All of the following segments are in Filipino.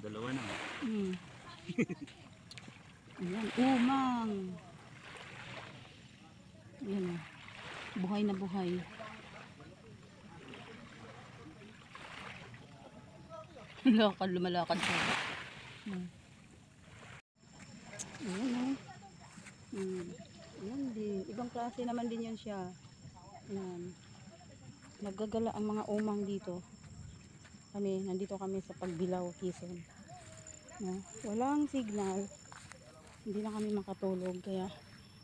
Dalawa na. Ayan, umang. Ayan o. Buhay na buhay. Lumalakad siya. Ayan o. Ayan din. Ibang klase naman din yan siya. Ayan. Naggagala ang mga umang dito. Nandito kami sa Pagbilao, Quezon. No? Walang signal. Hindi na kami makatulog. Kaya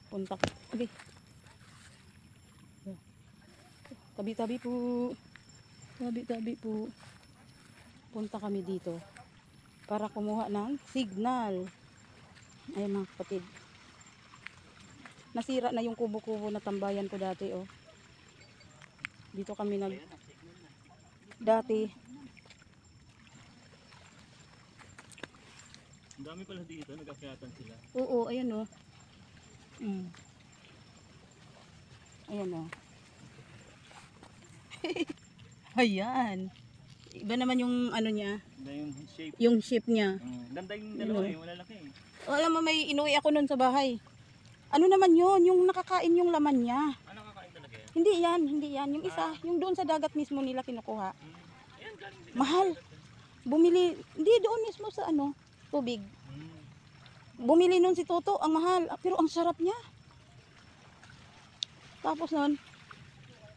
punta. Okay. Tabi-tabi po. Tabi-tabi po. Punta kami dito para kumuha ng signal. Ayan mga kapatid. Nasira na yung kubo-kubo na tambayan ko dati oh. Dito kami dati. Ang dami pala dito, nag-akyatan sila. Oo, ayan oh. Ayan oh. Ayan. Iba naman yung ano niya. Iba yung shape. Yung shape niya. Ganda yung dalawa eh, malalaki eh. O, alam mo, may inuwi ako nun sa bahay. Ano naman yun? Yung nakakain yung laman niya. Ano kakain talaga yan? Hindi yan. Yung isa, yung doon sa dagat mismo nila kinukuha. Mahal. Bumili, hindi doon mismo sa ano, tubig. Bumili nun si Toto, ang mahal. Pero ang sarap niya. Tapos nun,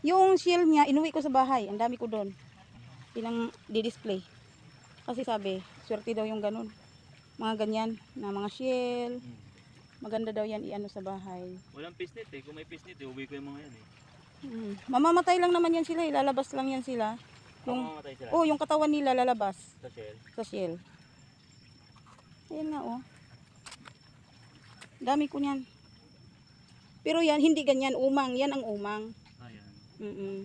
yung shell niya, inuwi ko sa bahay. Ang dami ko doon. Pinang di-display. Kasi sabi, swerte daw yung ganun. Mga ganyan na mga shell. Maganda daw yan i-ano sa bahay. Walang pisnit eh. Kung may pisnit eh, uwi ko yung mga yan eh. Mamamatay lang naman yan sila. Lalabas lang yan sila. Mamamatay sila? Oh, yung katawan nila lalabas. Sa shell? Sa shell. Ayan nga oh. Dami ko niyan. Pero yan, hindi ganyan. Umang. Yan ang umang. Ayan.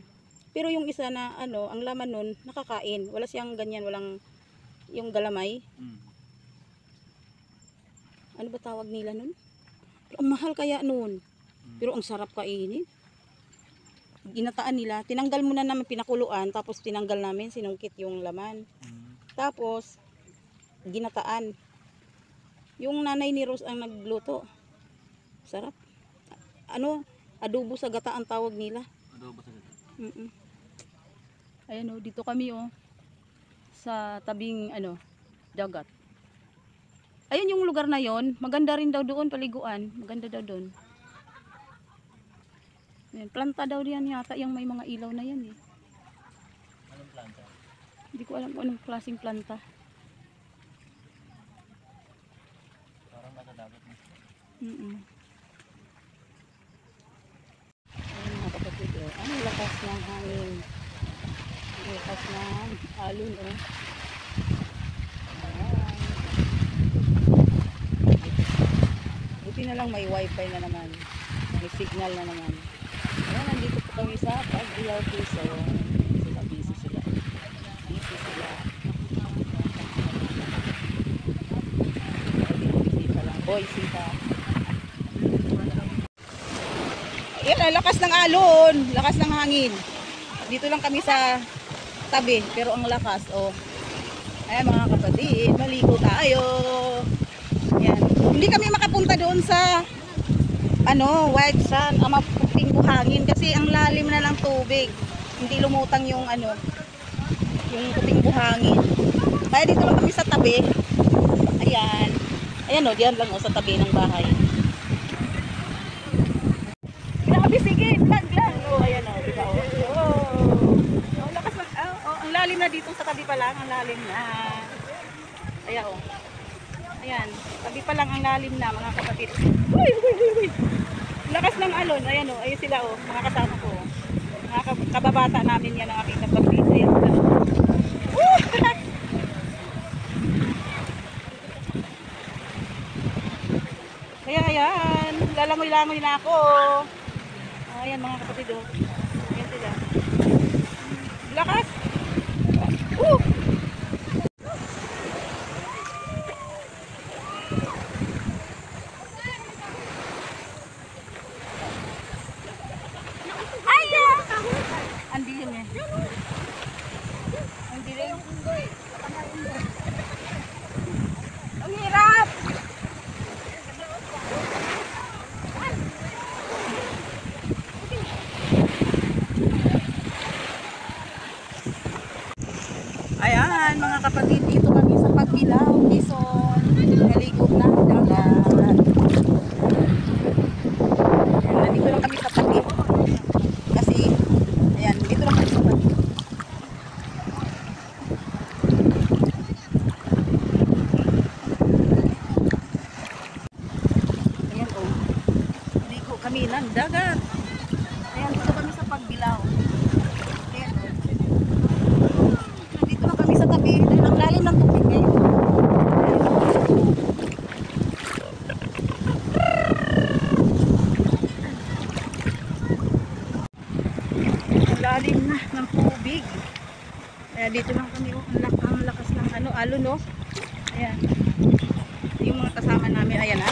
Pero yung isa na ano, ang laman nun, nakakain. Wala siyang ganyan. Walang yung galamay. Ano ba tawag nila nun? Pero ang mahal kaya nun. Pero ang sarap kainin. Ginataan nila. Tinanggal muna namin pinakuluan. Tapos tinanggal namin. Sinungkit yung laman. Tapos ginataan. Yung nanay ni Rose ang nagluto. Sarap. Ano? Adobo sa gata ang tawag nila. Adobo sa gata. Ayan o. Dito kami o. Sa tabing ano, dagat. Ayun yung lugar na yon, maganda rin daw doon paliguan, maganda daw doon. Ayan, planta daw diyan yata yung may mga ilaw na yan eh. Anong planta? Hindi ko alam kung anong klaseng planta. Parang nasa dagat na. Ayan mga kapatid o. Ang lakas ng hangin. Lakas ng alon o. Buti na lang may wifi na naman. May signal na naman. Ayan, nandito po kami sa Pagbilao, Quezon. Busy sila. Busy sila. Busy pa lang. Busy pa. Ayan, lakas ng alon. Lakas ng hangin. Dito lang kami sa tabi. Pero ang lakas, oh. Ayan mga kapatid, maligo tayo. Ayan. Hindi kami makapunta doon sa ano, white sand, ang maputing buhangin kasi ang lalim na ng tubig. Hindi lumutang yung ano, yung puting buhangin. Kaya dito lang kami sa tabi. Ayan. Ayan o, diyan lang o sa tabi ng bahay. Grabe, sige, vlog lang. O, ayan o, diba o. Oh, lakas mag, ang lalim na dito sa tabi pa lang, ang lalim na. Ayan o. Ayan, tabi pa lang ang lalim na mga kapatid. Uy! Lakas ng alon. Ayan o, ayun sila o, mga kasama ko. Mga kababata namin yan ang aking kapatid. Ayan sila. Ayan, ayan. Lalangoy-langoy na ako. Ayan mga kapatid o. Ayan sila. Lakas! Andi yun eh. Ang dilim. Dito kami sa Pagbilaw, Quezon. Naligo na ang dagat. Ayan, nandito lang kami sa tabi. Kasi, ayan, dito lang kami sa tabi. Ayan o. Ligo kami ng dagat. Ayan, dito kami sa Pagbilaw. Ayan o. Nandito lang kami sa tabi. Dahil ang lalim ng tubig ngayon. Ang lalim na ng tubig. Ayan, dito lang kami. Oh, ang lakas ng ano, alon, no? Ayan. Yung mga kasama namin, ayan ha.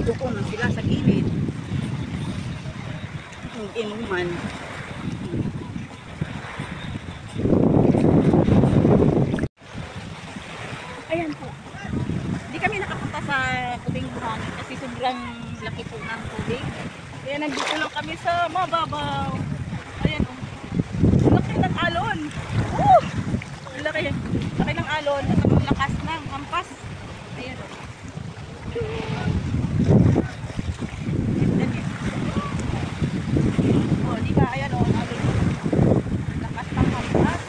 Duko na sila sa gilid. Yung inuman. Ayan po. Hindi kami nakapunta sa tubing buhangin kasi sobrang laki po ng tubig. Kaya nandito lang kami sa mababaw. Ayan o. Laki ng alon. Laki. Laki ng alon. At ang lakas ng hampas. Ayan o. O, di ba? Ayan o. Alon. Lakas ng hampas.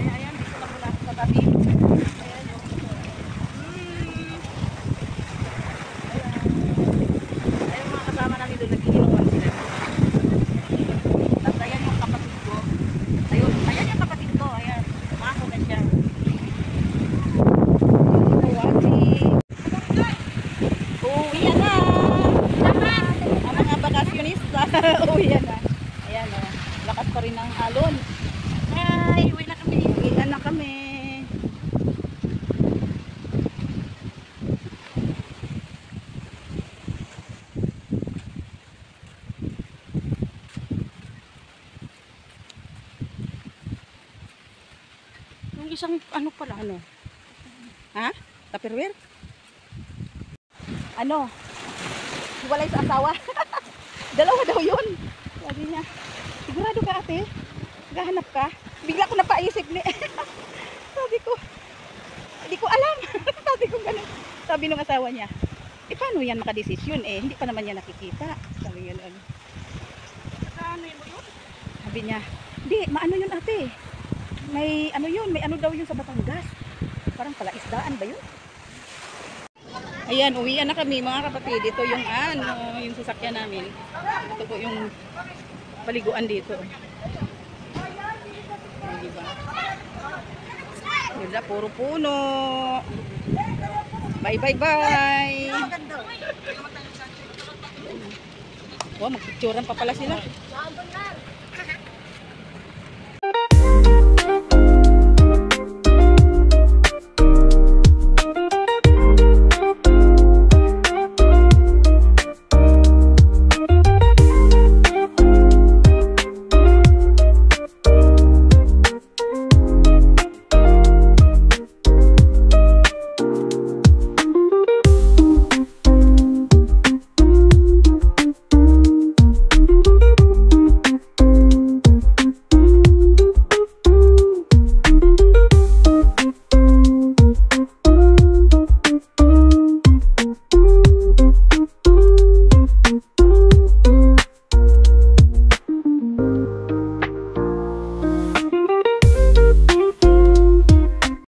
Kaya ayan, dito lang mula sa gabi. Ayan o. Ayan mga kasama namin doon. Nag-iinuman sila. Tapos ayan yung kapatid ko. Ayun, ayan yung kapatid ko. Ayan. Mako na siya. Uwi na! Ang mga bakasyonista. Uwi na. Ayan o. Lakas pa rin ang alon. Ay, uwi na kami. Uwi na kami. Yung isang ano pala, ano? Ha? Tupperware? Ano? Hiwalay sa asawa? Dalawa daw yun. Sabi niya, sigurado ka ate? Gahanap ka? Bigla ko napaisip ni. Sabi ko, hindi ko alam. Sabi ko ganun. Sabi nung asawa niya, eh paano yan makadesisyon eh? Hindi pa naman niya nakikita. Sabi niya ano. Ano yun? Sabi niya, hindi, maano yun ate? May ano yun, may ano daw yun sa Batangas. Parang palaisdaan ba yun? Ayan, uwian na kami mga kapatid. Ito yung ano, yung sasakyan namin. Ito po yung paliguan dito. Ayan, diba? Wala, puro puno. Bye, bye, bye. Wow, magpicturan pa pala sila.